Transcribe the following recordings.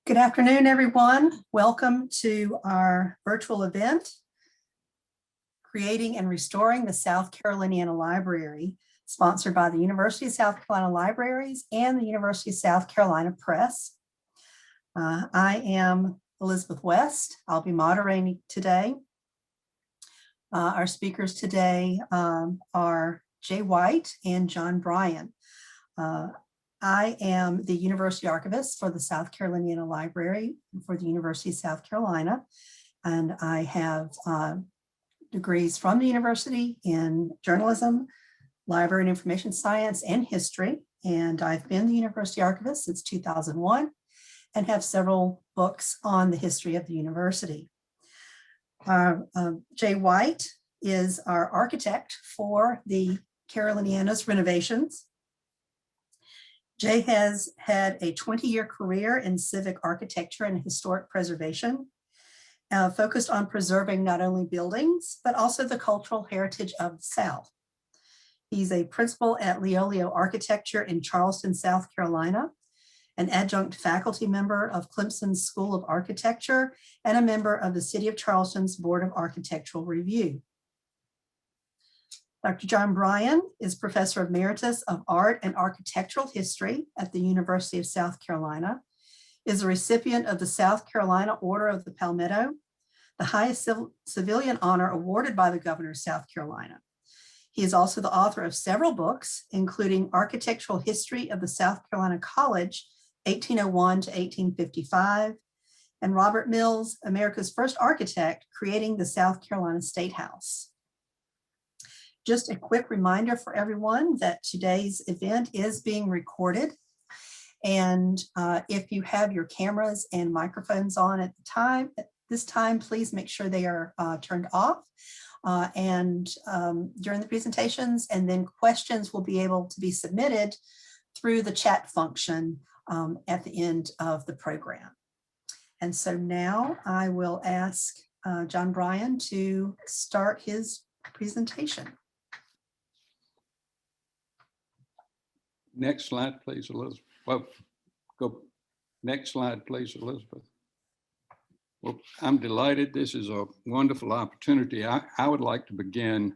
Good afternoon, everyone. Welcome to our virtual event, Creating and Restoring the South Caroliniana Library, sponsored by the University of South Carolina Libraries and the University of South Carolina Press. I am Elizabeth West. I'll be moderating today. Our speakers today are Jay White and Bryan. I am the University Archivist for the South Caroliniana Library for the University of South Carolina, and I have degrees from the university in journalism, library and information science, and history, and I've been the University Archivist since 2001 and have several books on the history of the university. Jay White is our architect for the Caroliniana's renovations. Jay has had a 20-year career in civic architecture and historic preservation, focused on preserving not only buildings, but also the cultural heritage of the South. He's a principal at Leolio Architecture in Charleston, South Carolina, an adjunct faculty member of Clemson's School of Architecture, and a member of the City of Charleston's Board of Architectural Review. Dr. Bryan is Professor Emeritus of Art and Architectural History at the University of South Carolina, is a recipient of the South Carolina Order of the Palmetto, the highest civilian honor awarded by the Governor of South Carolina. He is also the author of several books, including Architectural History of the South Carolina College, 1801 to 1855, and Robert Mills, America's First Architect, Creating the South Carolina State House. Just a quick reminder for everyone that today's event is being recorded. And if you have your cameras and microphones on at this time, please make sure they are turned off during the presentations, and then questions will be able to be submitted through the chat function at the end of the program. And so now I will ask Bryan to start his presentation. Next slide, please, Elizabeth. Well, go next slide, please, Elizabeth. Well, I'm delighted. This is a wonderful opportunity. I would like to begin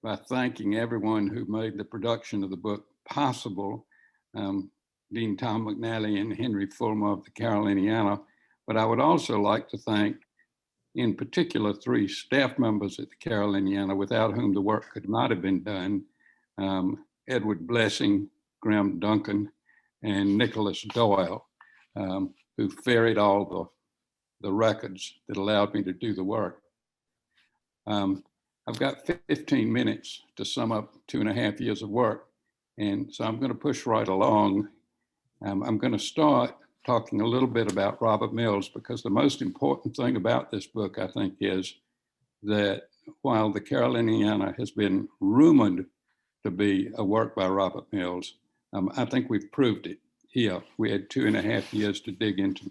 by thanking everyone who made the production of the book possible, Dean Tom McNally and Henry Fulmer of the Caroliniana. But I would also like to thank, in particular, 3 staff members at the Caroliniana, without whom the work could not have been done: Edward Blessing, Graham Duncan, and Nicholas Doyle, who ferried all the records that allowed me to do the work. I've got 15 minutes to sum up 2.5 years of work, and so I'm going to push right along. I'm going to start talking a little bit about Robert Mills, because the most important thing about this book, I think, is that while the Caroliniana has been rumored to be a work by Robert Mills, I think we've proved it here. We had 2.5 years to dig into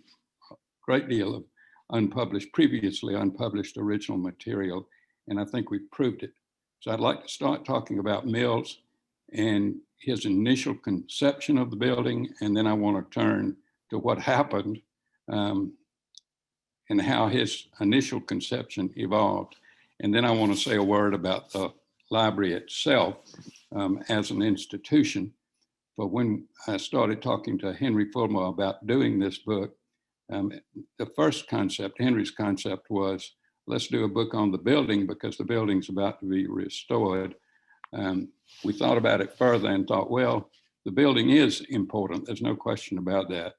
a great deal of previously unpublished original material, and I think we've proved it. So I'd like to start talking about Mills and his initial conception of the building, and then I want to turn to what happened and how his initial conception evolved. And then I want to say a word about the library itself as an institution. But when I started talking to Henry Fulmer about doing this book, the first concept, Henry's concept, was let's do a book on the building because the building's about to be restored. We thought about it further and thought, well, the building is important. There's no question about that.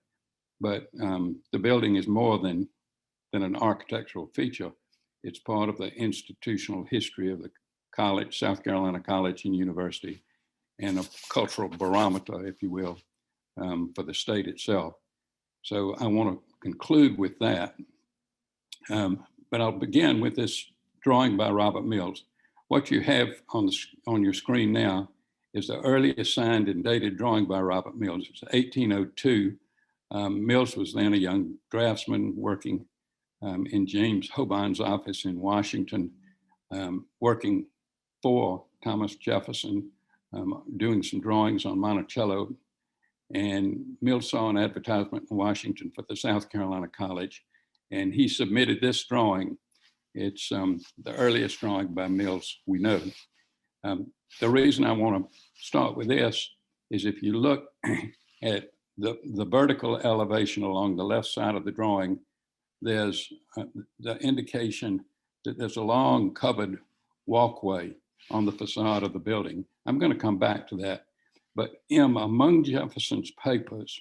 But the building is more than an architectural feature. It's part of the institutional history of the college, South Carolina College and University, and a cultural barometer, if you will, for the state itself. So I want to conclude with that. But I'll begin with this drawing by Robert Mills. What you have on your screen now is the earliest signed and dated drawing by Robert Mills. It's 1802. Mills was then a young draftsman working in James Hobon's office in Washington, working for Thomas Jefferson, doing some drawings on Monticello. And Mills saw an advertisement in Washington for the South Carolina College, and he submitted this drawing. It's the earliest drawing by Mills we know. The reason I want to start with this is if you look at the vertical elevation along the left side of the drawing, there's the indication that there's a long covered walkway on the facade of the building. I'm going to come back to that. But among Jefferson's papers,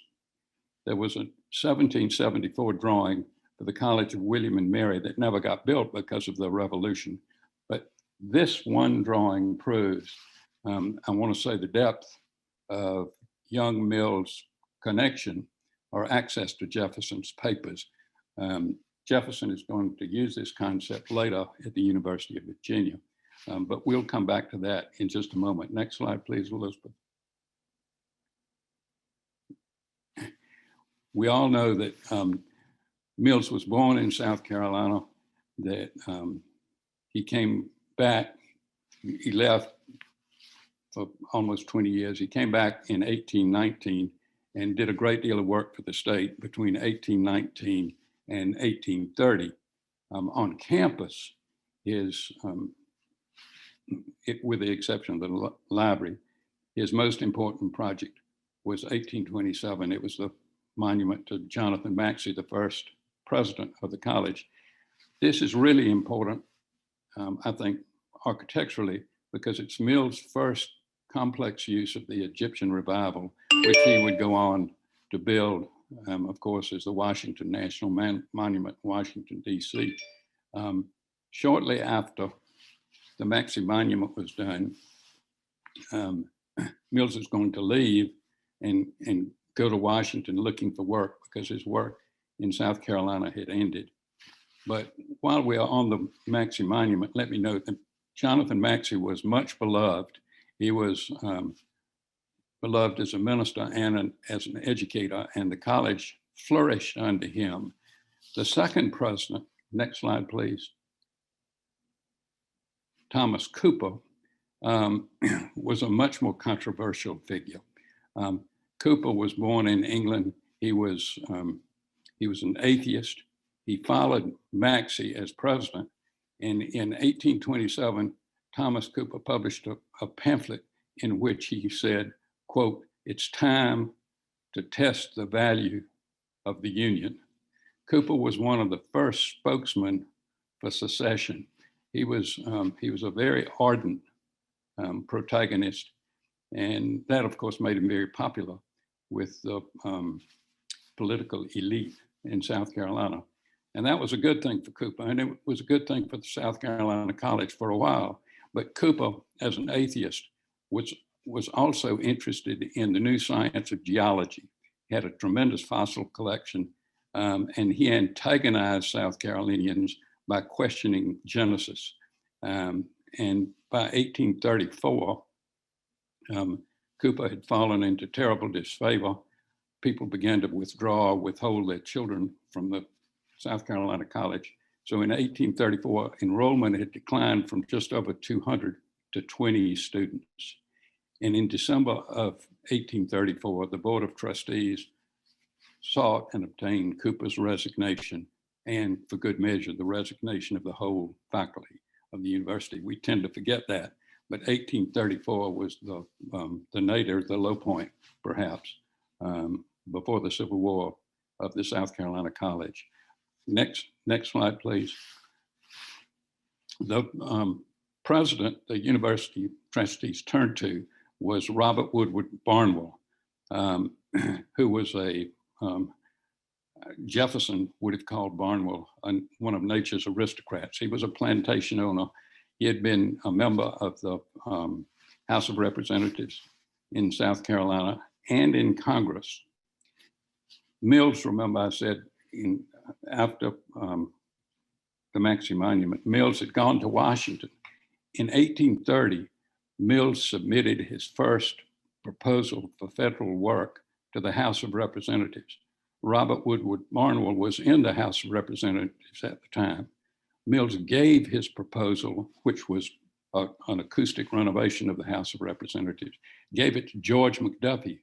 there was a 1774 drawing for the College of William and Mary that never got built because of the Revolution. But this one drawing proves, I want to say, the depth of young Mills' connection or access to Jefferson's papers. Jefferson is going to use this concept later at the University of Virginia, but we'll come back to that in just a moment. Next slide, please, Elizabeth. We all know that Mills was born in South Carolina, that he came back, he left for almost 20 years. He came back in 1819 and did a great deal of work for the state between 1819 and 1830. On campus, with the exception of the library, his most important project was 1827. It was the monument to Jonathan Maxey, the first president of the college. This is really important, I think, architecturally, because it's Mills' first complex use of the Egyptian revival, which he would go on to build, of course, as the Washington National Monument in Washington, D.C. Shortly after the Maxey Monument was done, Mills is going to leave and go to Washington looking for work because his work in South Carolina had ended. But while we are on the Maxey Monument, let me note that Jonathan Maxey was much beloved. He was beloved as a minister and as an educator, and the college flourished under him. The second president, next slide, please, Thomas Cooper, was a much more controversial figure. Cooper was born in England. He was an atheist. He followed Maxey as president. And in 1827, Thomas Cooper published a pamphlet in which he said, quote, "It's time to test the value of the Union." Cooper was one of the first spokesmen for secession. He was a very ardent protagonist, and that, of course, made him very popular with the political elite in South Carolina. And that was a good thing for Cooper, and it was a good thing for the South Carolina College for a while. But Cooper, as an atheist, was also interested in the new science of geology. He had a tremendous fossil collection, and he antagonized South Carolinians by questioning Genesis. And by 1834, Cooper had fallen into terrible disfavor. People began to withhold their children from the South Carolina College. So in 1834, enrollment had declined from just over 200 to 20 students. And in December of 1834, the Board of Trustees sought and obtained Cooper's resignation, and for good measure, the resignation of the whole faculty of the university. We tend to forget that, but 1834 was the nadir, the low point, perhaps, before the Civil War of the South Carolina College. Next slide, please. The president the university trustees turned to was Robert Woodward Barnwell, who was Jefferson would have called Barnwell one of nature's aristocrats. He was a plantation owner. He had been a member of the House of Representatives in South Carolina and in Congress. Mills, remember I said, after the Maxey Monument, Mills had gone to Washington. In 1830, Mills submitted his first proposal for federal work to the House of Representatives. Robert Woodward Barnwell was in the House of Representatives at the time. Mills gave his proposal, which was an acoustic renovation of the House of Representatives, gave it to George McDuffie,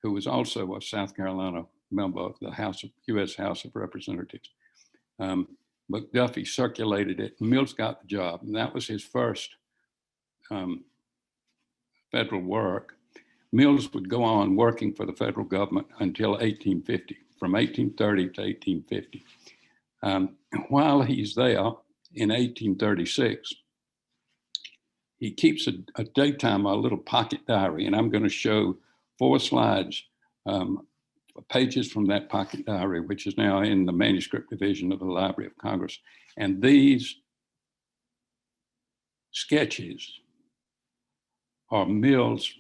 who was also a South Carolina member of the U.S. House of Representatives. McDuffie circulated it. Mills got the job, and that was his first federal work. Mills would go on working for the federal government until 1850, from 1830 to 1850. While he's there in 1836, he keeps a daytime, a little pocket diary, and I'm going to show 4 slides, pages from that pocket diary, which is now in the manuscript division of the Library of Congress. And these sketches are Mills'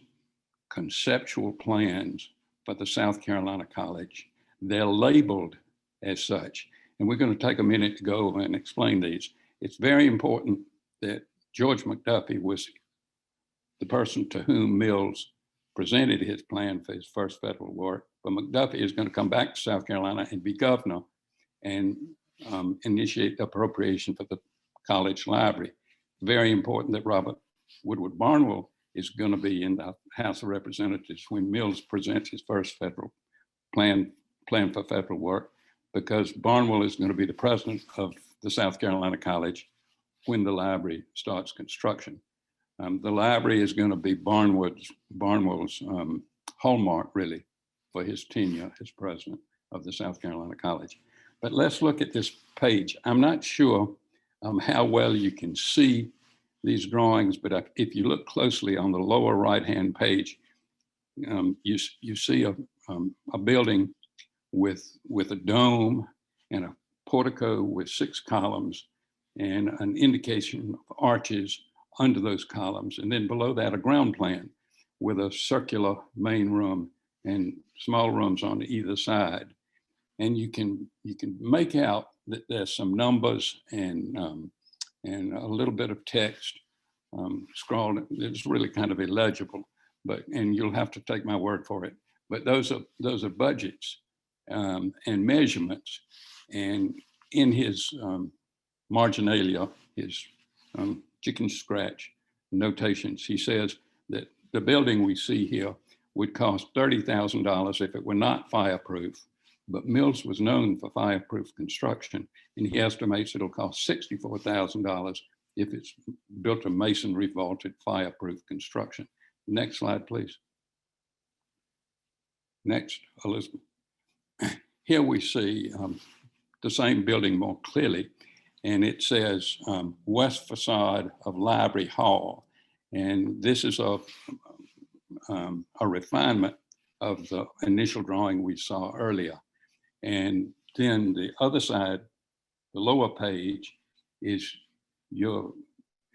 conceptual plans for the South Carolina College. They're labeled as such. And we're going to take a minute to go and explain these. It's very important that George McDuffie was the person to whom Mills presented his plan for his first federal work. But McDuffie is going to come back to South Carolina and be governor and initiate the appropriation for the college library. Very important that Robert Woodward Barnwell is going to be in the House of Representatives when Mills presents his first federal plan for federal work, because Barnwell is going to be the president of the South Carolina College when the library starts construction. The library is going to be Barnwell's hallmark, really, for his tenure as president of the South Carolina College. But let's look at this page. I'm not sure how well you can see these drawings, but if you look closely on the lower right-hand page, you see a building with a dome and a portico with 6 columns and an indication of arches under those columns. And then below that, a ground plan with a circular main room and small rooms on either side. And you can make out that there's some numbers and a little bit of text scrawled. It's really kind of illegible, and you'll have to take my word for it. But those are budgets and measurements. And in his marginalia, his chicken scratch notations, he says that the building we see here would cost $30,000 if it were not fireproof. But Mills was known for fireproof construction, and he estimates it'll cost $64,000 if it's built a masonry vaulted fireproof construction. Next slide, please. Next, Elizabeth. Here we see the same building more clearly, and it says west facade of Library Hall. And this is a refinement of the initial drawing we saw earlier. And then the other side, the lower page, is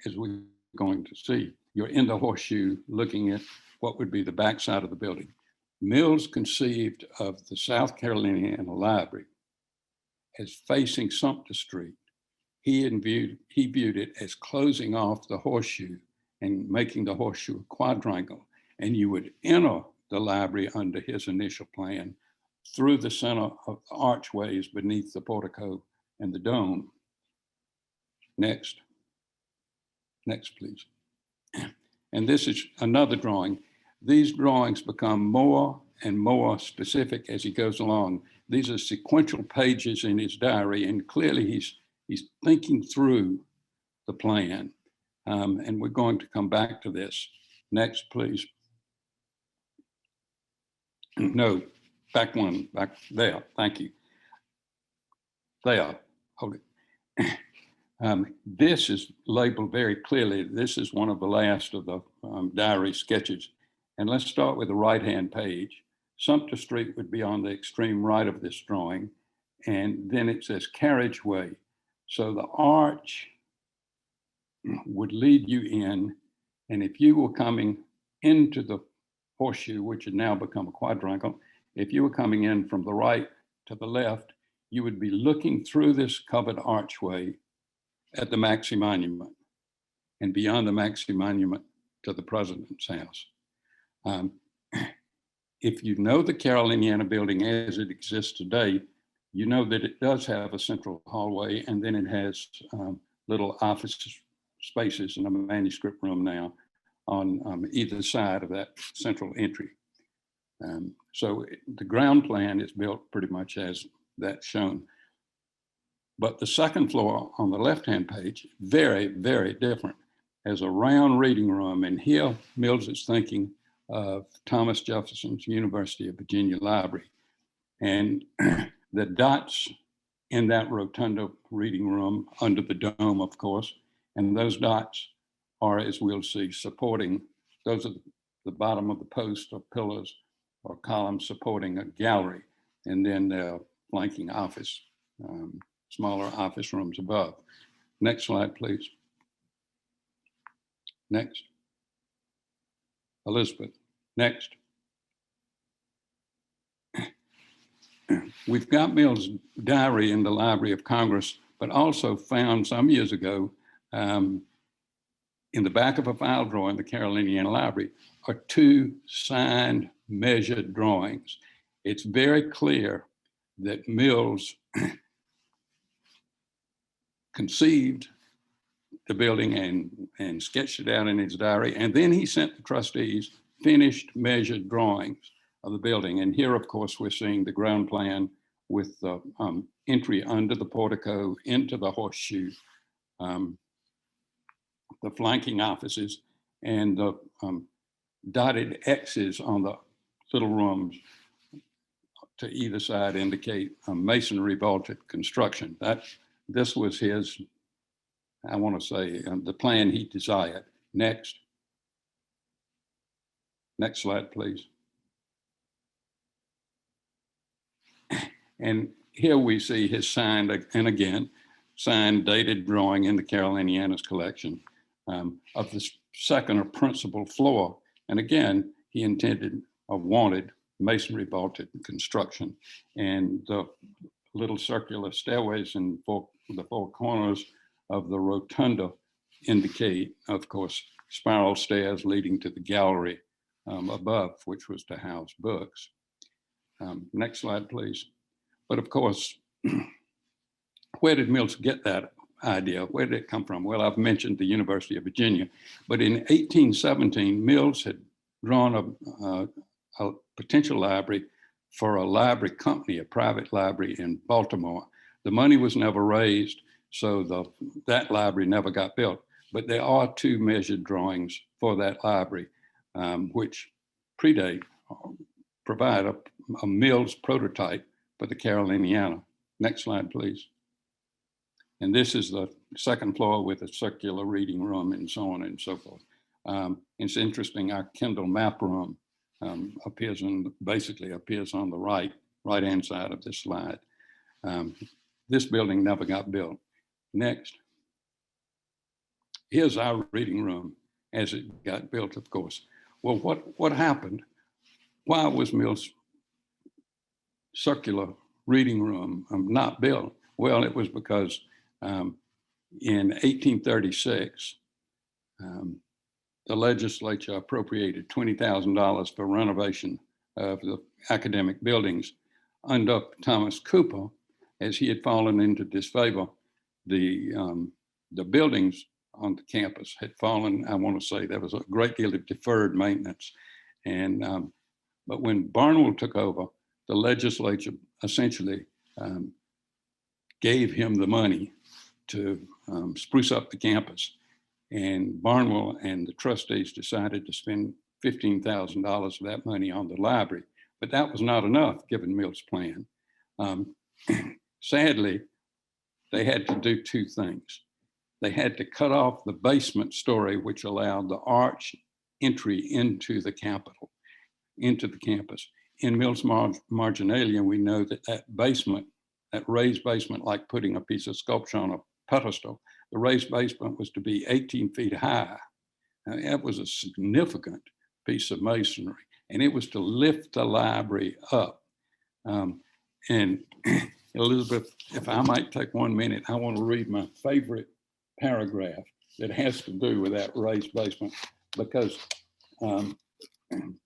as we're going to see, you're in the horseshoe looking at what would be the backside of the building. Mills conceived of the South Caroliniana Library as facing Sumter Street. He viewed it as closing off the horseshoe and making the horseshoe a quadrangle. And you would enter the library under his initial plan through the center of the archways beneath the portico and the dome. Next, please. And this is another drawing. These drawings become more and more specific as he goes along. These are sequential pages in his diary, and clearly he's thinking through the plan. And we're going to come back to this. Next, please. No, back there, thank you. There, hold it. This is labeled very clearly. This is one of the last of the diary sketches. And let's start with the right-hand page. Sumter Street would be on the extreme right of this drawing. And then it says carriageway. So the arch would lead you in. And if you were coming into the horseshoe, which had now become a quadrangle, if you were coming in from the right to the left, you would be looking through this covered archway at the Maxey Monument, and beyond the Maxey Monument to the President's house. If you know the Caroliniana building as it exists today, you know that it does have a central hallway, and then it has little office spaces and a manuscript room now on either side of that central entry. So the ground plan is built pretty much as that's shown. But the second floor on the left-hand page, very, very different, has a round reading room. And here Mills is thinking of Thomas Jefferson's University of Virginia Library. And the dots in that rotunda reading room under the dome, of course, and those dots are, as we'll see, supporting, those are the bottom of the post or pillars or columns supporting a gallery, and then the flanking office, smaller office rooms above. Next slide, please. Next. Elizabeth, next. We've got Mills' diary in the Library of Congress, but also found some years ago in the back of a file drawer in the Caroliniana Library are 2 signed measured drawings. It's very clear that Mills conceived the building and sketched it out in his diary, and then he sent the trustees finished measured drawings of the building. And here, of course, we're seeing the ground plan with the entry under the portico into the horseshoe, the flanking offices, and the dotted X's on the little rooms to either side indicate masonry vaulted construction. This was his, I want to say, the plan he desired. Next. Next slide, please. And here we see his signed, and again, signed dated drawing in the Caroliniana's collection of the second or principal floor. And again, he intended or wanted masonry vaulted construction, and the little circular stairways in the 4 corners of the rotunda indicate, of course, spiral stairs leading to the gallery above, which was to house books. Next slide, please. But of course, where did Mills get that idea? Where did it come from? Well, I've mentioned the University of Virginia, but in 1817, Mills had drawn a potential library for a library company, a private library in Baltimore. The money was never raised, so that library never got built. But there are 2 measured drawings for that library, which provide a Mills prototype for the Caroliniana. Next slide, please. And this is the second floor with a circular reading room and so on and so forth. It's interesting, our Kindle map room basically appears on the right-hand side of this slide. This building never got built. Next. Here's our reading room as it got built, of course. Well, what happened? Why was Mills' circular reading room not built? Well, it was because in 1836, the legislature appropriated $20,000 for renovation of the academic buildings. Under Thomas Cooper, as he had fallen into disfavor, the buildings on the campus had fallen. I want to say there was a great deal of deferred maintenance. And but when Barnwell took over, the legislature essentially gave him the money to spruce up the campus. And Barnwell and the trustees decided to spend $15,000 of that money on the library. But that was not enough, given Mills' plan. Sadly, they had to do 2 things. They had to cut off the basement story, which allowed the arch entry into the Capitol, into the campus. In Mills' marginalia, we know that that basement, that raised basement, like putting a piece of sculpture on a pedestal, the raised basement was to be 18 feet high. Now, that was a significant piece of masonry, and it was to lift the library up. And Elizabeth, if I might take 1 minute, I want to read my favorite paragraph that has to do with that raised basement, because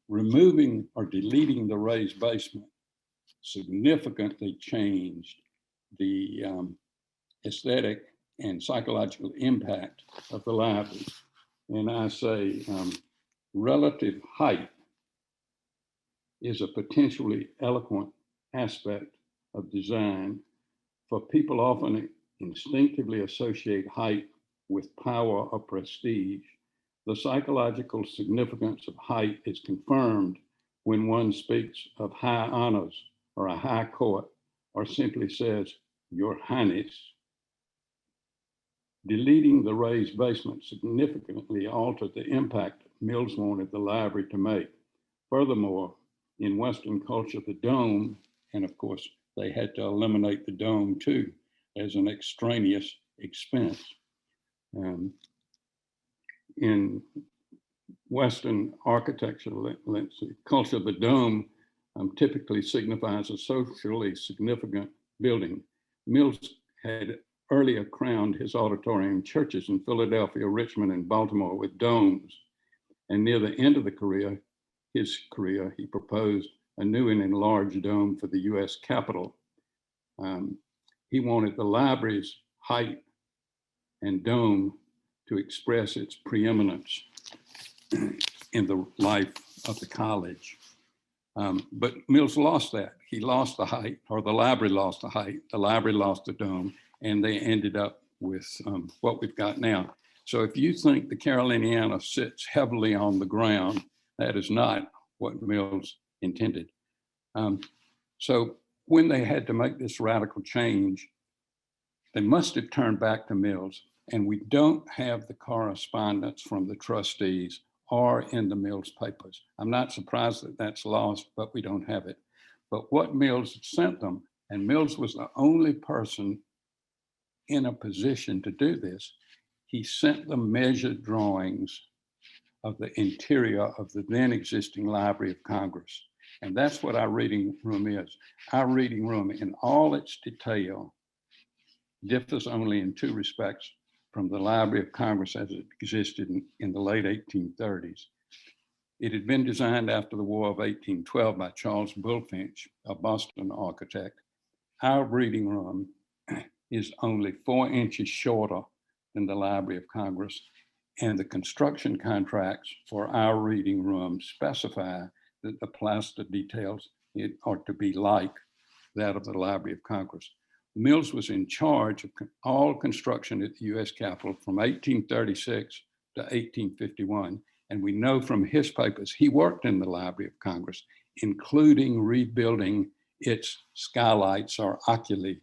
removing or deleting the raised basement significantly changed the aesthetic and psychological impact of the library. And I say relative height is a potentially eloquent aspect of design, for people often instinctively associate height with power or prestige. The psychological significance of height is confirmed when one speaks of high honors or a high court, or simply says, "Your Highness." Deleting the raised basement significantly altered the impact Mills wanted the library to make. Furthermore, in Western culture, the dome, and of course, they had to eliminate the dome too as an extraneous expense. In Western architecture culture, the dome typically signifies a socially significant building. Mills had earlier crowned his auditorium churches in Philadelphia, Richmond, and Baltimore with domes. And near the end of his career, he proposed a new and enlarged dome for the US Capitol. He wanted the library's height and dome to express its preeminence in the life of the college. But Mills lost that. He lost the height, or the library lost the height, the library lost the dome, and they ended up with what we've got now. So if you think the Caroliniana sits heavily on the ground, that is not what Mills intended. So when they had to make this radical change, they must have turned back to Mills, and we don't have the correspondence from the trustees or in the Mills papers. I'm not surprised that that's lost, but we don't have it. But what Mills sent them, and Mills was the only person in a position to do this, he sent them measured drawings of the interior of the then existing Library of Congress. And that's what our reading room is. Our reading room in all its detail differs only in two respects from the Library of Congress as it existed in the late 1830s. It had been designed after the War of 1812 by Charles Bulfinch, a Boston architect. Our reading room is only 4 inches shorter than the Library of Congress, and the construction contracts for our reading room specify that the plaster details are to be like that of the Library of Congress. Mills was in charge of all construction at the US Capitol from 1836 to 1851. And we know from his papers, he worked in the Library of Congress, including rebuilding its skylights or oculi,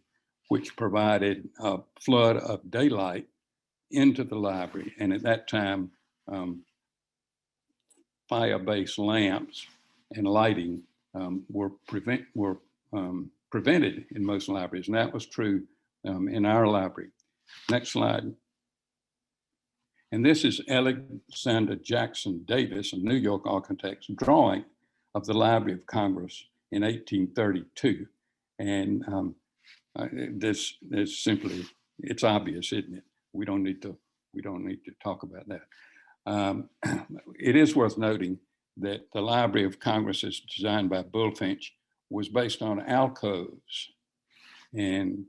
which provided a flood of daylight into the library. And at that time, fire-based lamps and lighting were prevented in most libraries, and that was true in our library. Next slide. And this is Alexander Jackson Davis, a New York architect's drawing of the Library of Congress in 1832. And this is simply, it's obvious, isn't it? We don't need to talk about that. It is worth noting that the Library of Congress, as designed by Bulfinch, was based on alcoves. And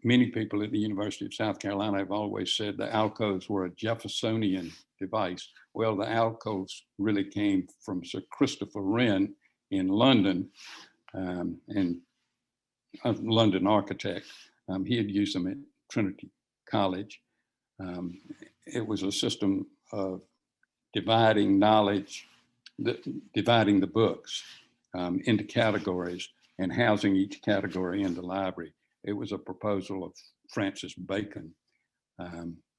many people at the University of South Carolina have always said the alcoves were a Jeffersonian device. Well, the alcoves really came from Sir Christopher Wren in London, and a London architect. He had used them at Trinity College. It was a system of dividing knowledge, dividing the books into categories and housing each category in the library. It was a proposal of Francis Bacon.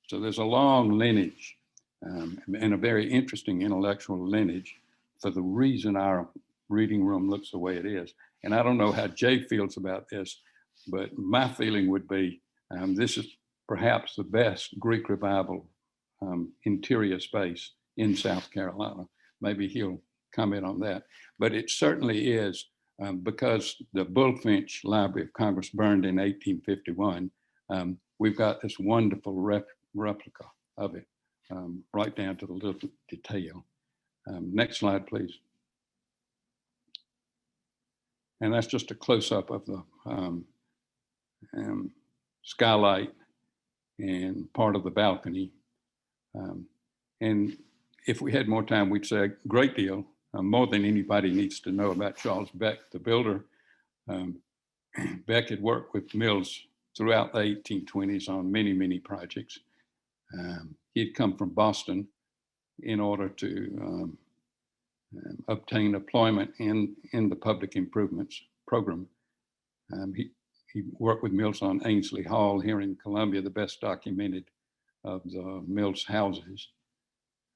So there's a long lineage and a very interesting intellectual lineage for the reason our reading room looks the way it is. And I don't know how Jay feels about this, but my feeling would be this is perhaps the best Greek Revival interior space in South Carolina. Maybe he'll comment on that. But it certainly is, because the Bulfinch Library of Congress burned in 1851, we've got this wonderful replica of it, right down to the little detail. Next slide, please. And that's just a close-up of the skylight and part of the balcony. And if we had more time, we'd say a great deal more than anybody needs to know about Charles Beck, the builder. Beck had worked with Mills throughout the 1820s on many, many projects. He'd come from Boston in order to obtain employment in the public improvements program. He worked with Mills on Ainsley Hall here in Columbia, the best documented of the Mills houses,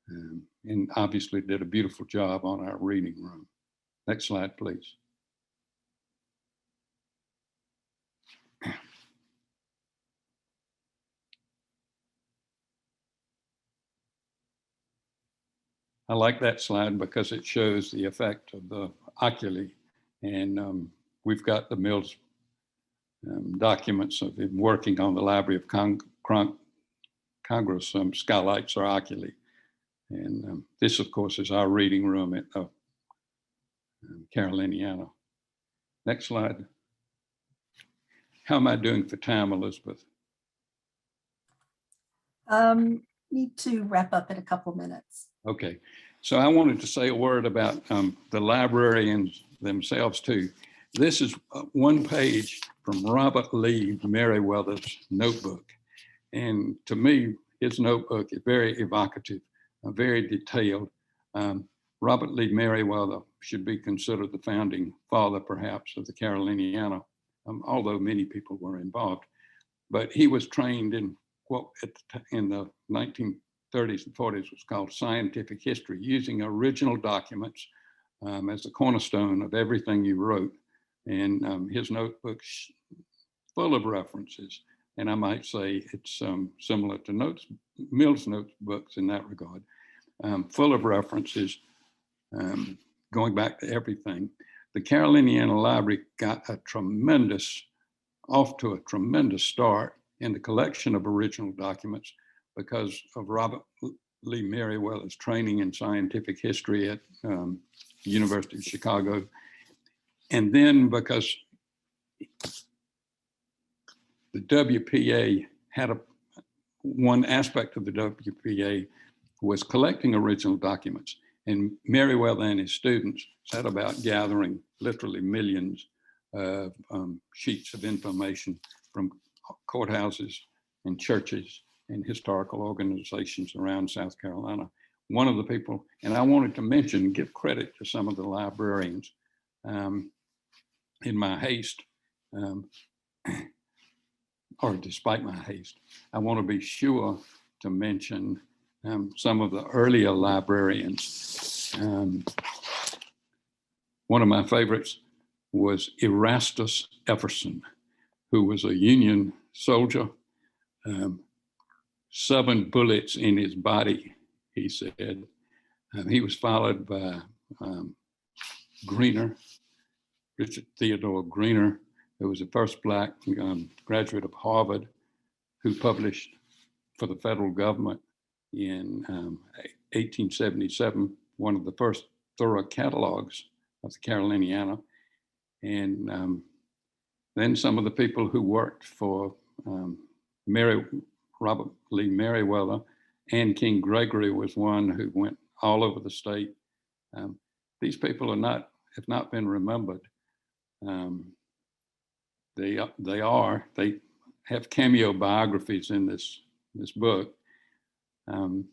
and obviously did a beautiful job on our reading room. Next slide, please. I like that slide because it shows the effect of the Oculi, and we've got the Mills documents of him working on the Library of Congress, skylights or Oculi. And this, of course, is our reading room at Caroliniana. Next slide. How am I doing for time, Elizabeth? Need to wrap up in a couple minutes. Okay, so I wanted to say a word about the librarians themselves too. This is one page from Robert Lee Meriwether's notebook. And to me, his notebook is very evocative, very detailed. Robert Lee Meriwether should be considered the founding father, perhaps, of the Caroliniana, although many people were involved. But he was trained in what in the 1930s and 40s was called scientific history, using original documents as the cornerstone of everything you wrote. And his notebook's full of references. And I might say it's similar to Mills' notebooks in that regard, full of references, going back to everything. The Caroliniana Library got off to a tremendous start in the collection of original documents because of Robert Lee Meriwether's training in scientific history at University of Chicago. And then because the WPA had one aspect of the WPA was collecting original documents, and Meriwether and his students set about gathering literally millions of sheets of information from courthouses and churches and historical organizations around South Carolina. One of the people, and I wanted to mention, give credit to some of the librarians. In my haste, or despite my haste, I want to be sure to mention some of the earlier librarians. One of my favorites was Erastus Efferson, who was a Union soldier, 7 bullets in his body, he said. He was followed by Greener, Richard Theodore Greener, who was the first Black graduate of Harvard, who published for the federal government in 1877, one of the first thorough catalogs of the Caroliniana. And then some of the people who worked for Robert Lee Meriwether. Anne King Gregory was one who went all over the state. These people have not been remembered. They have cameo biographies in this book. And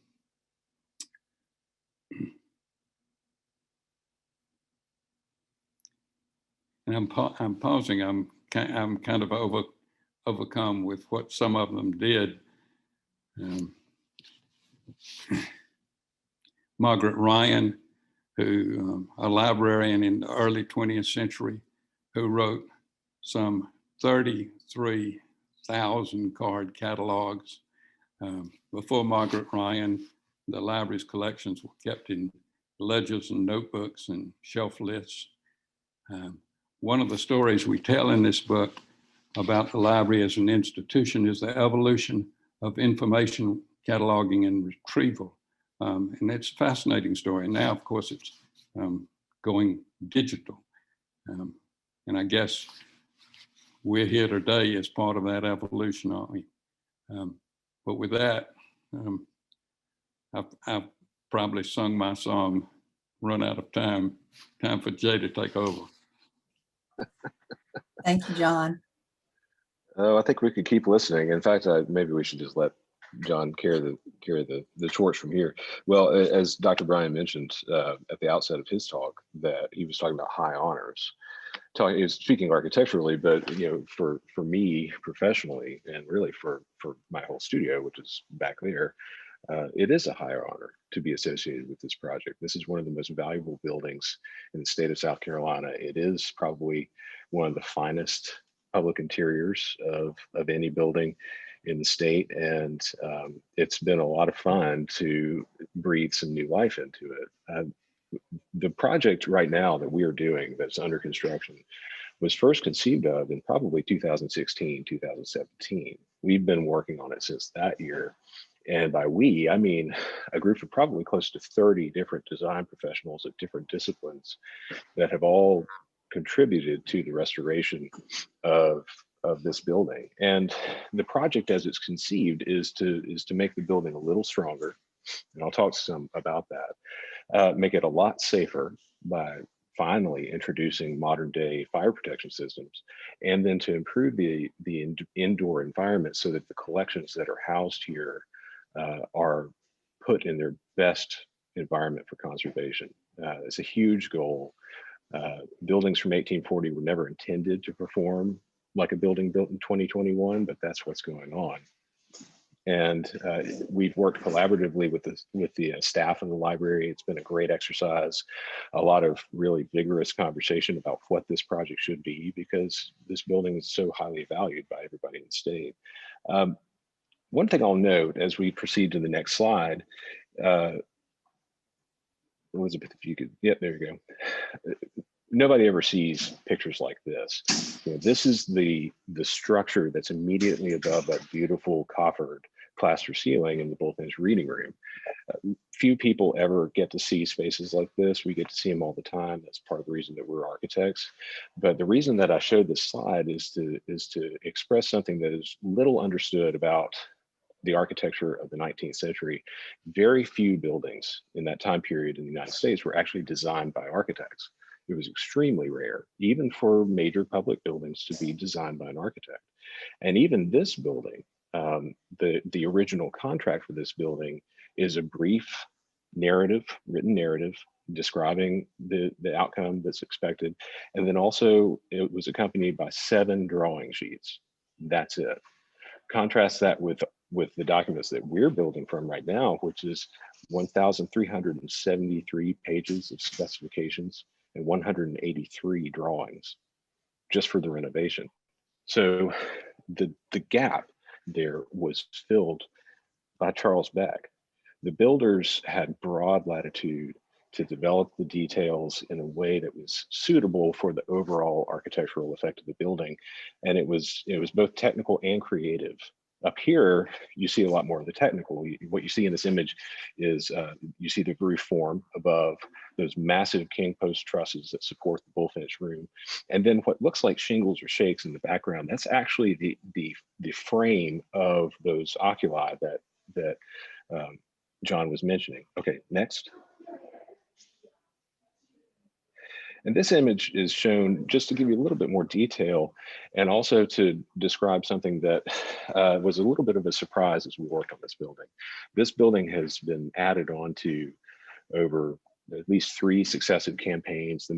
I'm pausing. I'm kind of overcome with what some of them did. Margaret Ryan, who a librarian in the early 20th century, who wrote some 33,000 card catalogs. Before Margaret Ryan, the library's collections were kept in ledgers and notebooks and shelf lists. One of the stories we tell in this book about the library as an institution is the evolution of information cataloging and retrieval. And it's a fascinating story. Now, of course, it's going digital. And I guess we're here today as part of that evolution, aren't we? But with that, I've probably sung my song run out of time. Time for Jay to take over. Thank you, John. Oh, I think we could keep listening. In fact, maybe we should just let John carry the torch from here. Well, as Dr. Bryan mentioned at the outset of his talk, that he was talking about high honors. He was speaking architecturally, but for me professionally, and really for my whole studio, which is back there, it is a higher honor to be associated with this project. This is one of the most valuable buildings in the state of South Carolina. It is probably one of the finest public interiors of any building in the state, and it's been a lot of fun to breathe some new life into it. The project right now that we are doing that's under construction was first conceived of in probably 2016, 2017. We've been working on it since that year. And by we, I mean a group of probably close to 30 different design professionals of different disciplines that have all contributed to the restoration of this building. And the project as it's conceived is to make the building a little stronger. And I'll talk some about that. Make it a lot safer by finally introducing modern day fire protection systems, and then to improve the indoor environment so that the collections that are housed here are put in their best environment for conservation. It's a huge goal. Buildings from 1840 were never intended to perform like a building built in 2021, but that's what's going on. And we've worked collaboratively with the staff of the library. It's been a great exercise, a lot of really vigorous conversation about what this project should be, because this building is so highly valued by everybody in the state. One thing I'll note as we proceed to the next slide, Elizabeth, if you could, yep, there you go. Nobody ever sees pictures like this. This is the structure that's immediately above that beautiful coffered plaster ceiling in the Bullfinch reading room. Few people ever get to see spaces like this. We get to see them all the time. That's part of the reason that we're architects. But the reason that I showed this slide is to express something that is little understood about the architecture of the 19th century. Very few buildings in that time period in the United States were actually designed by architects. It was extremely rare, even for major public buildings, to be designed by an architect. And even this building, the original contract for this building is a brief narrative, written narrative, describing the outcome that's expected. And then also it was accompanied by 7 drawing sheets. That's it. Contrast that with the documents that we're building from right now, which is 1,373 pages of specifications and 183 drawings just for the renovation. So the gap there was filled by Charles Beck. The builders had broad latitude to develop the details in a way that was suitable for the overall architectural effect of the building. And it was both technical and creative. Up here, you see a lot more of the technical. What you see in this image is you see the roof form above, those massive king post trusses that support the Bullfinch room. And then what looks like shingles or shakes in the background, that's actually the frame of those oculi that John was mentioning. Okay, next. And this image is shown just to give you a little bit more detail, and also to describe something that was a little bit of a surprise as we worked on this building. This building has been added on to over at least 3 successive campaigns. The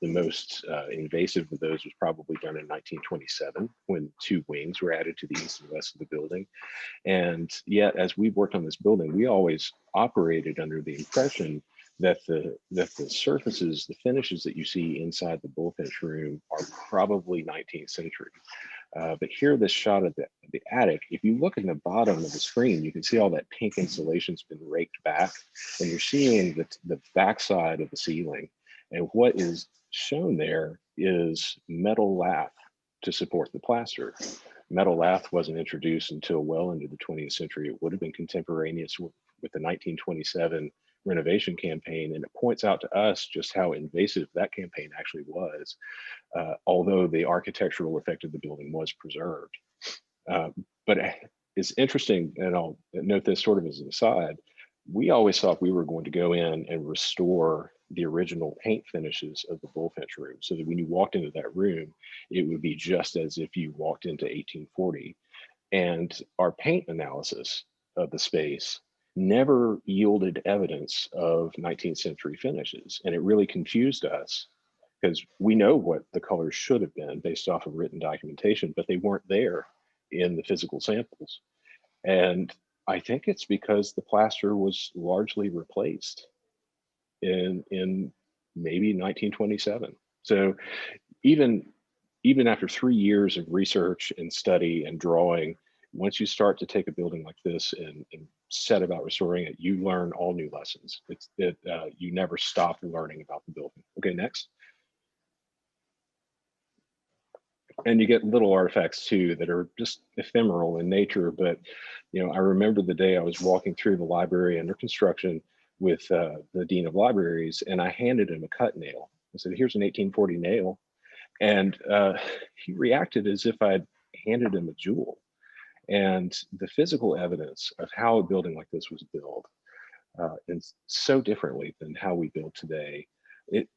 most invasive of those was probably done in 1927, when 2 wings were added to the east and west of the building. And yet, as we worked on this building, we always operated under the impression that the surfaces, the finishes that you see inside the Bullfinch room are probably 19th century. But here, this shot of the attic, if you look in the bottom of the screen, you can see all that pink insulation's been raked back, and you're seeing the backside of the ceiling. And what is shown there is metal lath to support the plaster. Metal lath wasn't introduced until well into the 20th century. It would have been contemporaneous with the 1927 renovation campaign, and it points out to us just how invasive that campaign actually was, although the architectural effect of the building was preserved. But it's interesting, and I'll note this sort of as an aside, we always thought we were going to go in and restore the original paint finishes of the Bullfinch room, so that when you walked into that room, it would be just as if you walked into 1840. And our paint analysis of the space never yielded evidence of 19th century finishes. And it really confused us, because we know what the colors should have been based off of written documentation, but they weren't there in the physical samples. And I think it's because the plaster was largely replaced in maybe 1927. So even after 3 years of research and study and drawing, once you start to take a building like this and set about restoring it, you learn all new lessons. You never stop learning about the building. Okay, next. And you get little artifacts too that are just ephemeral in nature. But I remember the day I was walking through the library under construction with the dean of libraries, and I handed him a cut nail. I said, "Here's an 1840 nail," and he reacted as if I'd handed him a jewel. And the physical evidence of how a building like this was built, and so differently than how we build today, it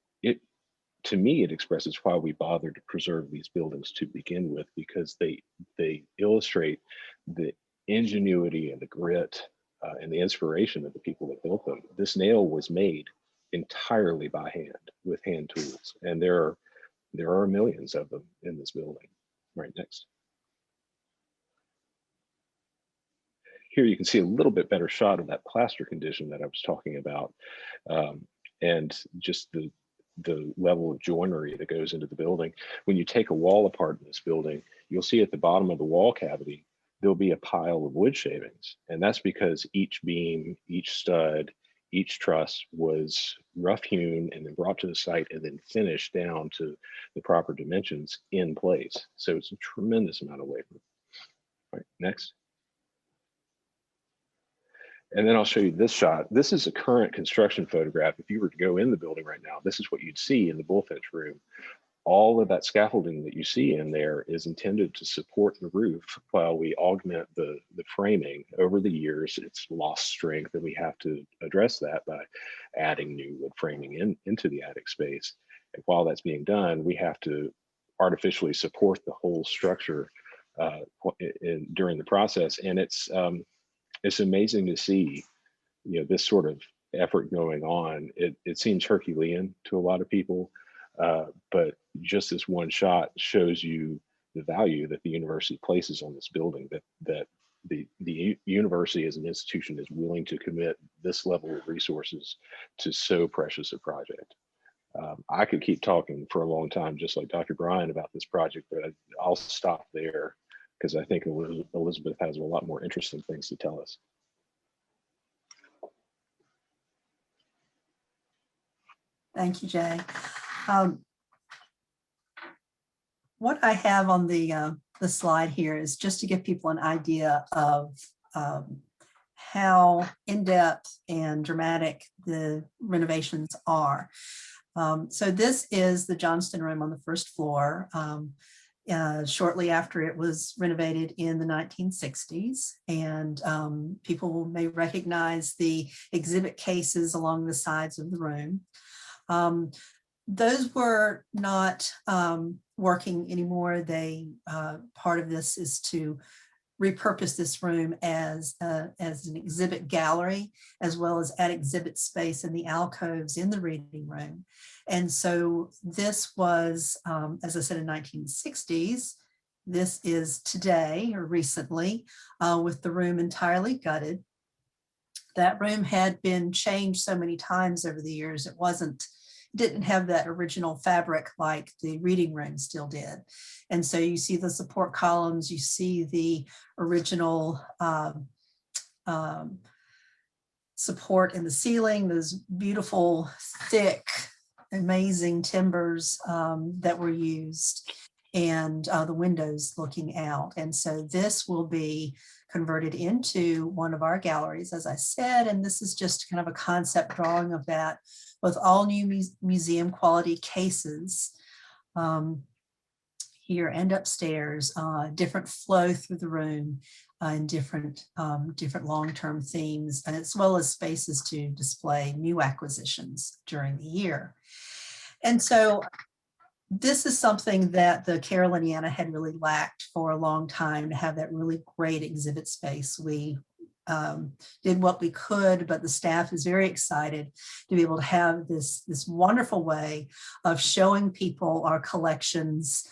to me, it expresses why we bothered to preserve these buildings to begin with, because they illustrate the ingenuity and the grit and the inspiration of the people that built them. This nail was made entirely by hand with hand tools, and there are millions of them in this building. Right, next. Here you can see a little bit better shot of that plaster condition that I was talking about, and just the level of joinery that goes into the building. When you take a wall apart in this building, you'll see at the bottom of the wall cavity, there'll be a pile of wood shavings. And that's because each beam, each stud, each truss was rough hewn and then brought to the site and then finished down to the proper dimensions in place. So it's a tremendous amount of labor. All right, next. And then I'll show you this shot. This is a current construction photograph. If you were to go in the building right now, this is what you'd see in the Bullfinch room. All of that scaffolding that you see in there is intended to support the roof while we augment the framing. Over the years, it's lost strength, and we have to address that by adding new wood framing into the attic space. And while that's being done, we have to artificially support the whole structure during the process. And it's amazing to see, this sort of effort going on. It seems Herculean to a lot of people, but just this one shot shows you the value that the university places on this building, that the university as an institution is willing to commit this level of resources to so precious a project. I could keep talking for a long time, just like Dr. Bryan, about this project, but I'll stop there, because I think Elizabeth has a lot more interesting things to tell us. Thank you, Jay. What I have on the slide here is just to give people an idea of how in-depth and dramatic the renovations are. So this is the Johnston Room on the first floor. Shortly after it was renovated in the 1960s, and people may recognize the exhibit cases along the sides of the room. Those were not working anymore. Part of this is to repurpose this room as an exhibit gallery, as well as add exhibit space in the alcoves in the reading room. And so this was, as I said, in 1960s. This is today, or recently, with the room entirely gutted. That room had been changed so many times over the years. It didn't have that original fabric like the reading room still did. And so you see the support columns, you see the original support in the ceiling, those beautiful, thick, amazing timbers that were used, and the windows looking out. And so this will be converted into one of our galleries, as I said, and this is just kind of a concept drawing of that with all new museum quality cases. here and upstairs, different flow through the room, and different long-term themes, and as well as spaces to display new acquisitions during the year. And so this is something that the Caroliniana had really lacked for a long time, to have that really great exhibit space. We did what we could, but the staff is very excited to be able to have this wonderful way of showing people our collections,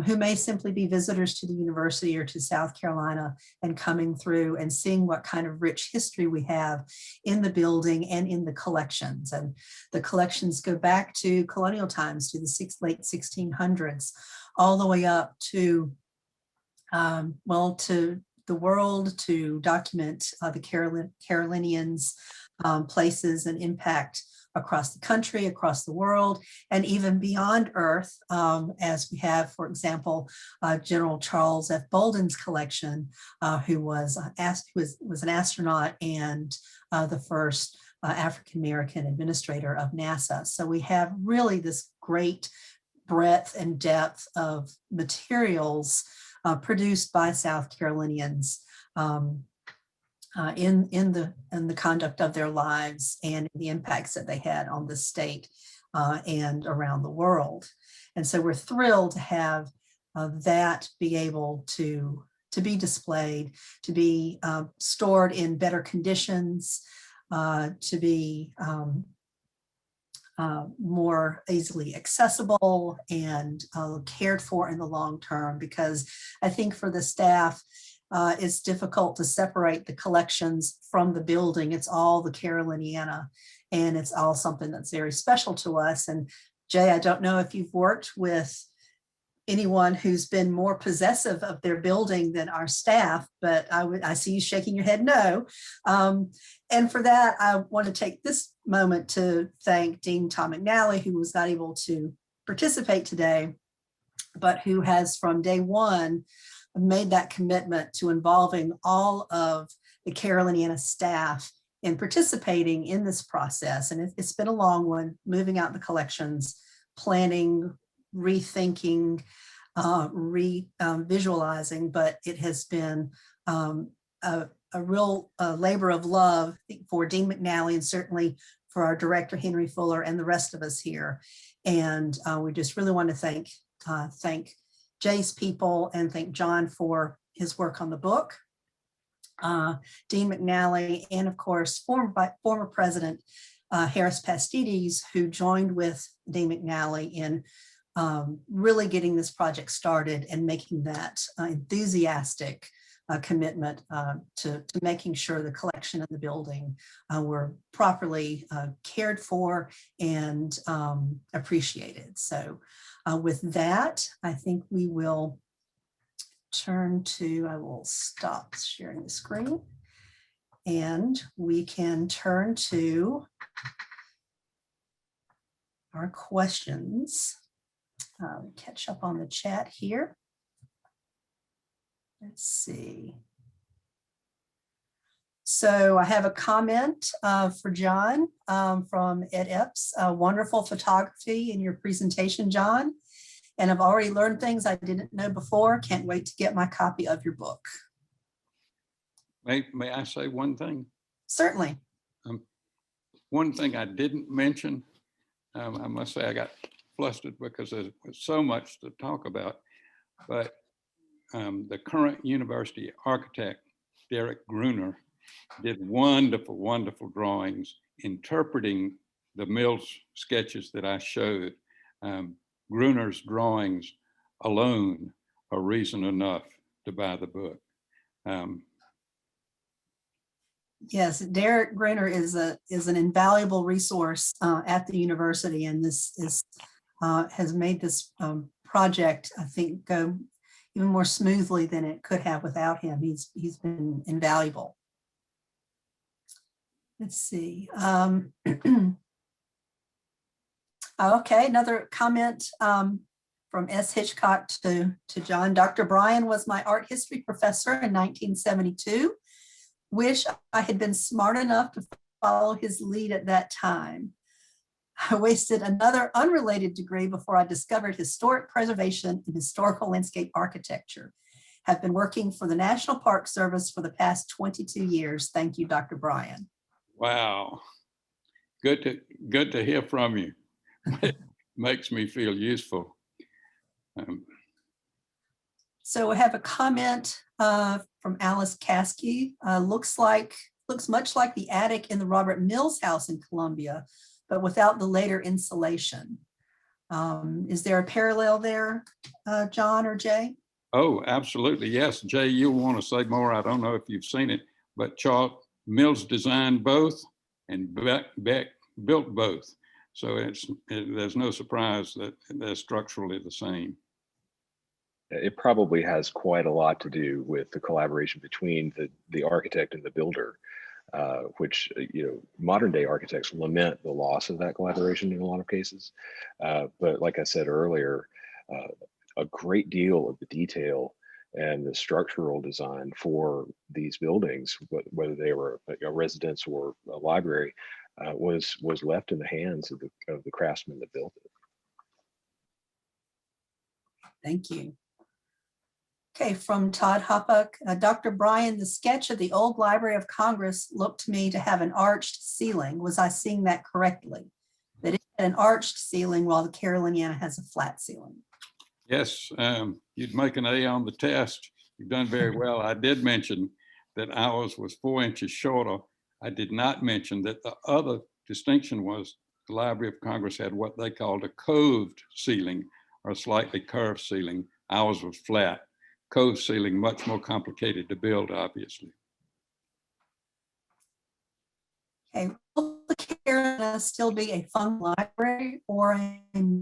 who may simply be visitors to the university or to South Carolina, and coming through and seeing what kind of rich history we have in the building and in the collections. And the collections go back to colonial times, to the late 1600s, all the way up to, to the world, to document the Carolinians' places and impact across the country, across the world, and even beyond Earth, as we have, for example, General Charles F. Bolden's collection, who was an astronaut and the first African-American administrator of NASA. So we have really this great breadth and depth of materials produced by South Carolinians in the conduct of their lives and the impacts that they had on the state and around the world. And so we're thrilled to have that be able to be displayed, to be stored in better conditions, to be more easily accessible and cared for in the long term, because I think for the staff, it's difficult to separate the collections from the building. It's all the Caroliniana, and it's all something that's very special to us. And Jay, I don't know if you've worked with anyone who's been more possessive of their building than our staff, but I see you shaking your head no. And for that, I want to take this moment to thank Dean Tom McNally, who was not able to participate today, but who has from day one made that commitment to involving all of the Caroliniana staff in participating in this process. And it's been a long one, moving out the collections, planning, rethinking, visualizing, but it has been a real labor of love for Dean McNally, and certainly for our director, Henry Fuller, and the rest of us here. And we just really want to thank Jay's people and thank John for his work on the book, Dean McNally, and of course, former President Harris Pastides, who joined with Dean McNally in really getting this project started and making that enthusiastic commitment to making sure the collection and the building were properly cared for and appreciated. So with that, I think we will I will stop sharing the screen, and we can turn to our questions. Catch up on the chat here. Let's see. So I have a comment for John from Ed Epps. Wonderful photography in your presentation, John. And I've already learned things I didn't know before. Can't wait to get my copy of your book. May I say one thing? Certainly. One thing I didn't mention, I must say I got flustered because there's so much to talk about, but the current university architect, Derek Gruner, did wonderful, wonderful drawings interpreting the Mills sketches that I showed. Gruner's drawings alone are reason enough to buy the book. Yes, Derek Gruner is an invaluable resource at the university, and this has made this project, I think, go even more smoothly than it could have without him. He's been invaluable. Let's see. Okay, another comment from S. Hitchcock to John. Dr. Bryan was my art history professor in 1972. Wish I had been smart enough to follow his lead at that time. I wasted another unrelated degree before I discovered historic preservation and historical landscape architecture. Have been working for the National Park Service for the past 22 years. Thank you, Dr. Bryan. Wow. Good to hear from you. Makes me feel useful. So I have a comment from Alice Caskey. Looks much like the attic in the Robert Mills house in Columbia, but without the later insulation. Is there a parallel there, John or Jay? Oh, absolutely. Yes. Jay, you'll want to say more. I don't know if you've seen it, but Mills designed both and Beck built both. So there's no surprise that they're structurally the same. It probably has quite a lot to do with the collaboration between the architect and the builder, which, modern day architects lament the loss of that collaboration in a lot of cases. But like I said earlier, a great deal of the detail and the structural design for these buildings, whether they were a residence or a library, was left in the hands of the craftsmen that built it. Thank you. Okay, from Todd Hoppuck, Dr. Bryan, the sketch of the old Library of Congress looked to me to have an arched ceiling. Was I seeing that correctly? That it had an arched ceiling while the Caroliniana has a flat ceiling. Yes, you'd make an A on the test. You've done very well. I did mention that ours was 4 inches shorter. I did not mention that the other distinction was the Library of Congress had what they called a coved ceiling or a slightly curved ceiling. Ours was flat. Cove ceiling, much more complicated to build, obviously. Okay, will the Caroliniana still be a fun library or a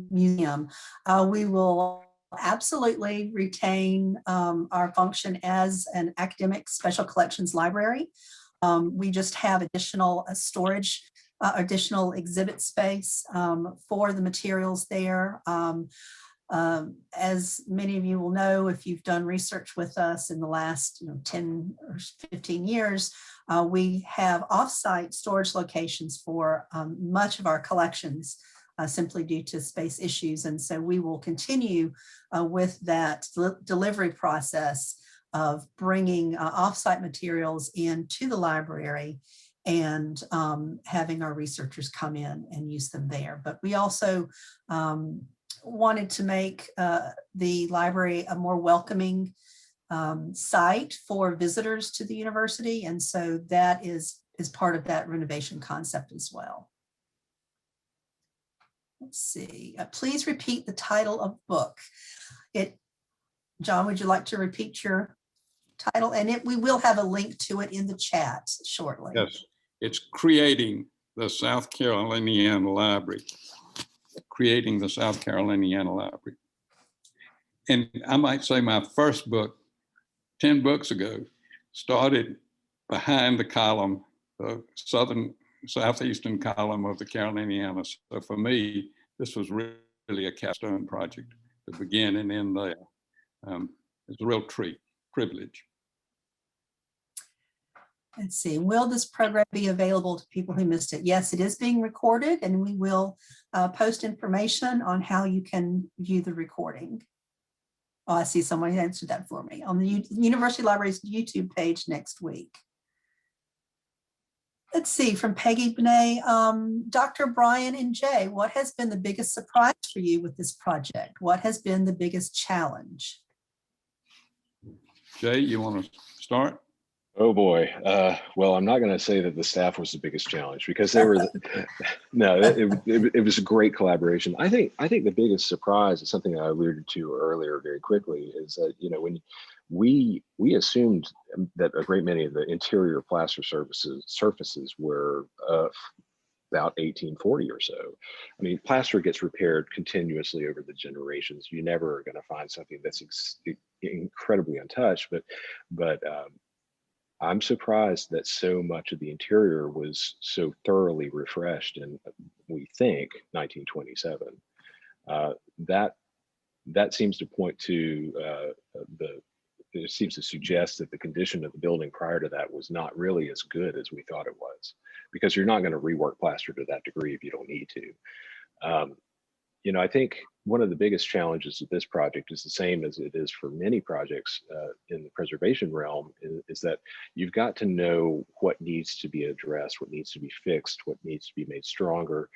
museum? We will absolutely retain our function as an academic special collections library. We just have additional storage, additional exhibit space for the materials there. As many of you will know, if you've done research with us in the last 10 or 15 years, we have offsite storage locations for much of our collections simply due to space issues. And so we will continue with that delivery process of bringing offsite materials into the library and having our researchers come in and use them there. But we also wanted to make the library a more welcoming site for visitors to the university. And so that is part of that renovation concept as well. Let's see, please repeat the title of book. John, would you like to repeat your title? And we will have a link to it in the chat shortly. Yes, it's Creating the South Caroliniana Library. Creating the South Caroliniana Library. And I might say my first book, 10 books ago, started behind the column, the southeastern column of the Caroliniana. So for me, this was really a capstone project to begin and end there. It's a real treat, privilege. Let's see, will this program be available to people who missed it? Yes, it is being recorded, and we will post information on how you can view the recording. Oh, I see someone answered that for me on the University Library's YouTube page next week. Let's see, from Peggy Benet, Dr. Bryan and Jay, what has been the biggest surprise for you with this project? What has been the biggest challenge? Jay, you want to start? Oh boy. Well, I'm not going to say that the staff was the biggest challenge because they were. No, it was a great collaboration. I think the biggest surprise is something I alluded to earlier very quickly is that when we assumed that a great many of the interior plaster surfaces were about 1840 or so. I mean, plaster gets repaired continuously over the generations. You never are going to find something that's incredibly untouched, but I'm surprised that so much of the interior was so thoroughly refreshed in, we think, 1927. That seems to point to it seems to suggest that the condition of the building prior to that was not really as good as we thought it was, because you're not going to rework plaster to that degree if you don't need to. You know, I think one of the biggest challenges of this project is the same as it is for many projects in the preservation realm, is that you've got to know what needs to be addressed, what needs to be fixed, what needs to be made stronger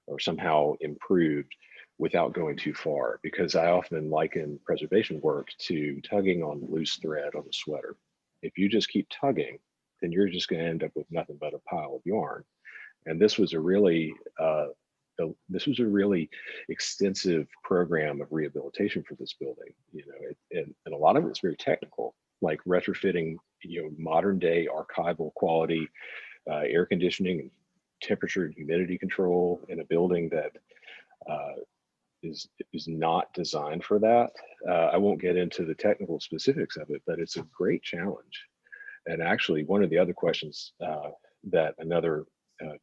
or somehow improved without going too far. Because I often liken preservation work to tugging on loose thread on a sweater. If you just keep tugging, then you're just going to end up with nothing but a pile of yarn. And this was a really extensive program of rehabilitation for this building, you know, and a lot of it's very technical, like retrofitting, you know, modern day archival quality air conditioning and temperature and humidity control in a building that is not designed for that. I won't get into the technical specifics of it, but it's a great challenge. And actually, one of the other questions that another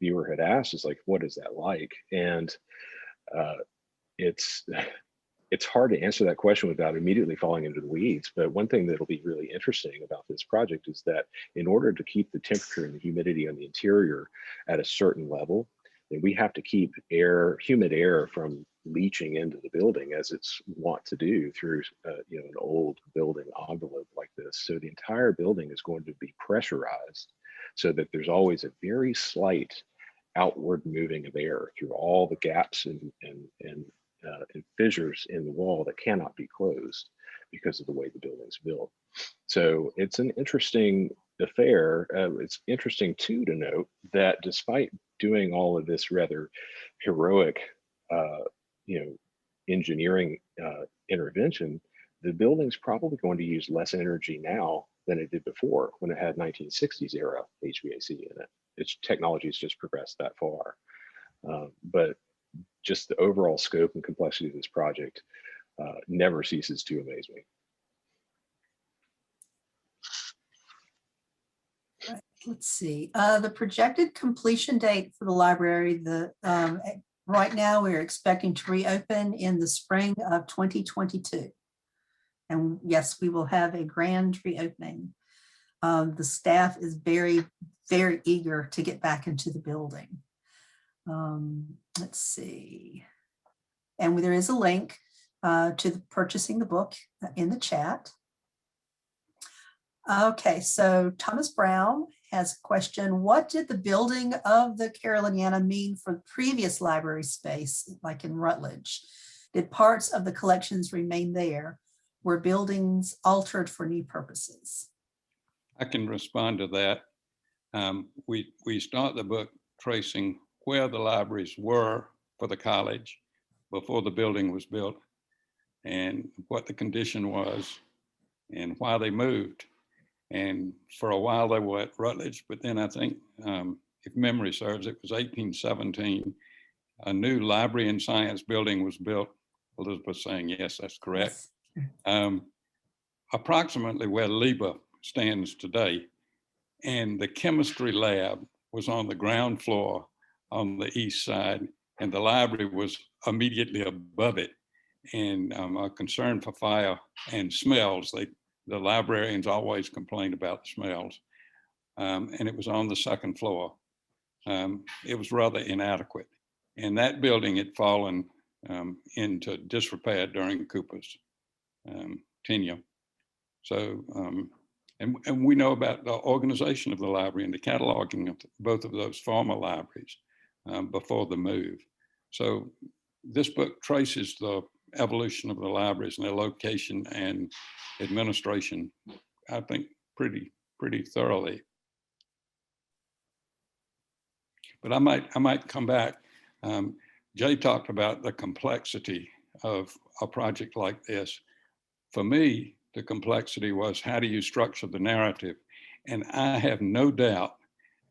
viewer had asked is like, what is that like? And it's hard to answer that question without immediately falling into the weeds. But one thing that'll be really interesting about this project is that in order to keep the temperature and the humidity on the interior at a certain level, then we have to keep humid air from leaching into the building as it's wont to do through you know, an old building envelope like this. So the entire building is going to be pressurized so that there's always a very slight outward moving of air through all the gaps and fissures in the wall that cannot be closed because of the way the building's built. So it's an interesting affair. It's interesting too to note that despite doing all of this rather heroic, you know, engineering intervention, the building's probably going to use less energy now than it did before when it had 1960s era HVAC in it. Its technology has just progressed that far. But just the overall scope and complexity of this project never ceases to amaze me. Let's see, the projected completion date for the library, right now we're expecting to reopen in the spring of 2022. And yes, we will have a grand reopening. The staff is very, very eager to get back into the building. Let's see. And there is a link to purchasing the book in the chat. Okay, so Thomas Brown has a question. What did the building of the Caroliniana mean for the previous library space, like in Rutledge? Did parts of the collections remain there? Were buildings altered for new purposes? I can respond to that. We start the book tracing where the libraries were for the college before the building was built and what the condition was and why they moved. And for a while they were at Rutledge, but then I think, if memory serves, it was 1817, a new library and science building was built. Elizabeth's saying, yes, that's correct. Yes. Approximately where LIBA stands today. And the chemistry lab was on the ground floor on the east side, and the library was immediately above it. And a concern for fire and smells, the librarians always complained about the smells. And it was on the second floor. It was rather inadequate. And that building had fallen into disrepair during Cooper's tenure. So, and we know about the organization of the library and the cataloging of both of those former libraries before the move. So this book traces the evolution of the libraries and their location and administration, I think, pretty thoroughly. But I might come back. Jay talked about the complexity of a project like this. For me, the complexity was, how do you structure the narrative? And I have no doubt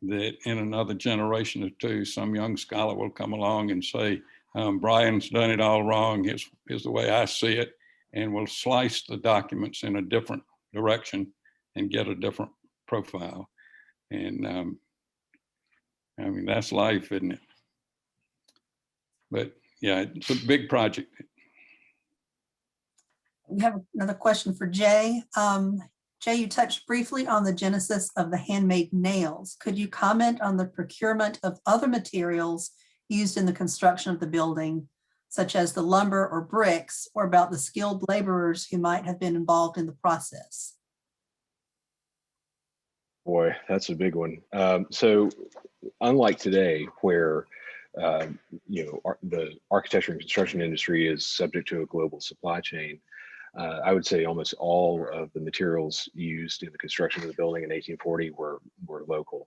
that in another generation or two, some young scholar will come along and say, Bryan's done it all wrong. Here's the way I see it. And we'll slice the documents in a different direction and get a different profile. And I mean, that's life, isn't it? But yeah, it's a big project. We have another question for Jay. Jay, you touched briefly on the genesis of the handmade nails. Could you comment on the procurement of other materials used in the construction of the building, such as the lumber or bricks, or about the skilled laborers who might have been involved in the process? Boy, that's a big one. So unlike today, where the architecture and construction industry is subject to a global supply chain, I would say almost all of the materials used in the construction of the building in 1840 were local.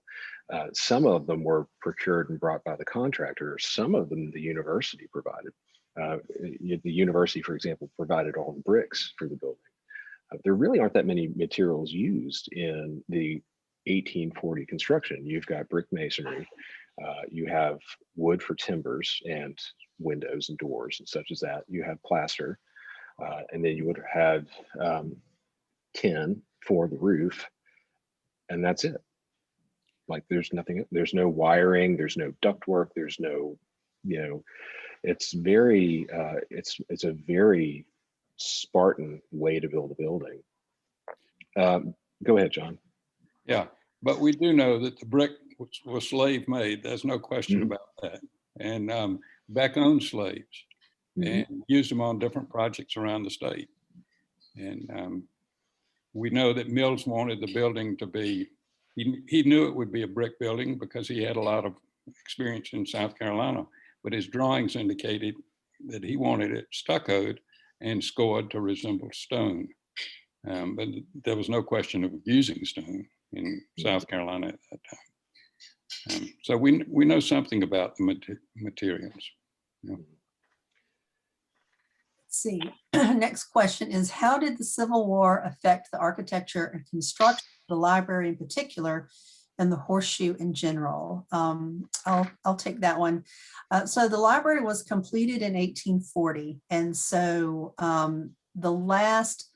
Some of them were procured and brought by the contractor. Some of them the university provided. The university, for example, provided all the bricks for the building. There really aren't that many materials used in the 1840 construction. You've got brick masonry, you have wood for timbers and windows and doors and such as that. You have plaster, and then you would have had tin for the roof, and that's it. Like there's nothing, there's no wiring, there's no ductwork, there's no, it's very, it's a very Spartan way to build a building. Go ahead, John. Yeah, but we do know that the brick was slave made. There's no question about that. And Beck owned slaves and used them on different projects around the state. And we know that Mills wanted the building to be, he knew it would be a brick building because he had a lot of experience in South Carolina, but his drawings indicated that he wanted it stuccoed and scored to resemble stone. But there was no question of using stone in South Carolina at that time. So we know something about the materials. Yeah. Let's see. Next question is, how did the Civil War affect the architecture and construction of the library in particular, and the horseshoe in general? I'll take that one. So the library was completed in 1840. And so the last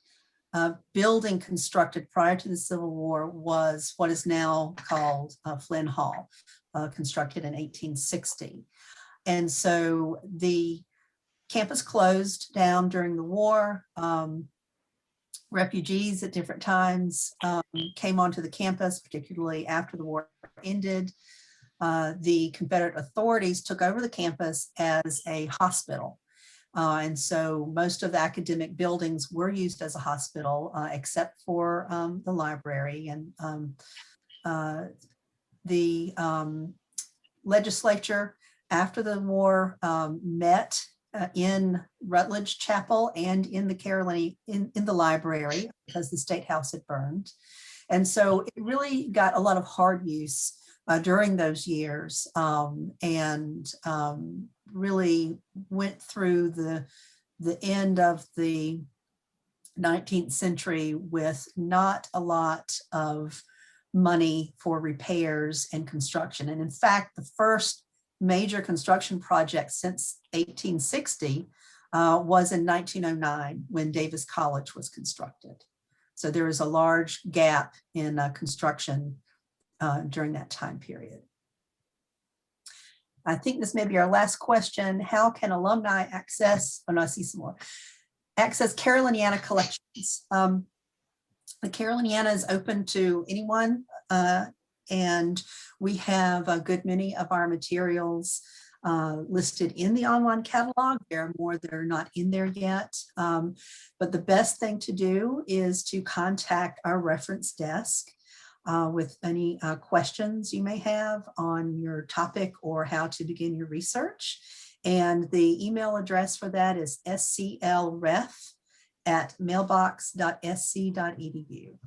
building constructed prior to the Civil War was what is now called Flynn Hall, constructed in 1860. And so the campus closed down during the war. Refugees at different times came onto the campus, particularly after the war ended. The Confederate authorities took over the campus as a hospital. And so most of the academic buildings were used as a hospital, except for the library. And the legislature after the war met in Rutledge Chapel and in the in the library, because the State House had burned. And so it really got a lot of hard use during those years, and really went through the end of the 19th century with not a lot of money for repairs and construction. And in fact, the first major construction project since 1860 was in 1909 when Davis College was constructed. So there is a large gap in construction during that time period. I think this may be our last question. How can alumni access, oh no, I see some more, access Caroliniana collections? The Caroliniana is open to anyone, and we have a good many of our materials listed in the online catalog. There are more that are not in there yet, but the best thing to do is to contact our reference desk with any questions you may have on your topic or how to begin your research. And the email address for that is sclref@mailbox.sc.edu.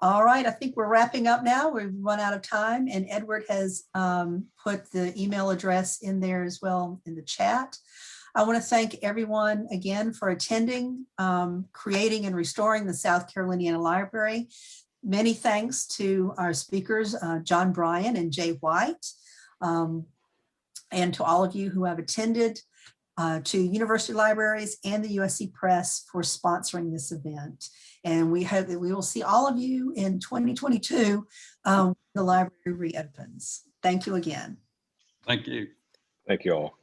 All right, I think we're wrapping up now. We've run out of time, and Edward has put the email address in there as well in the chat. I want to thank everyone again for attending, creating and restoring the South Caroliniana Library. Many thanks to our speakers, John Bryan and Jay White, and to all of you who have attended, to University Libraries and the USC Press for sponsoring this event. And we hope that we will see all of you in 2022 when the library reopens. Thank you again. Thank you. Thank you all.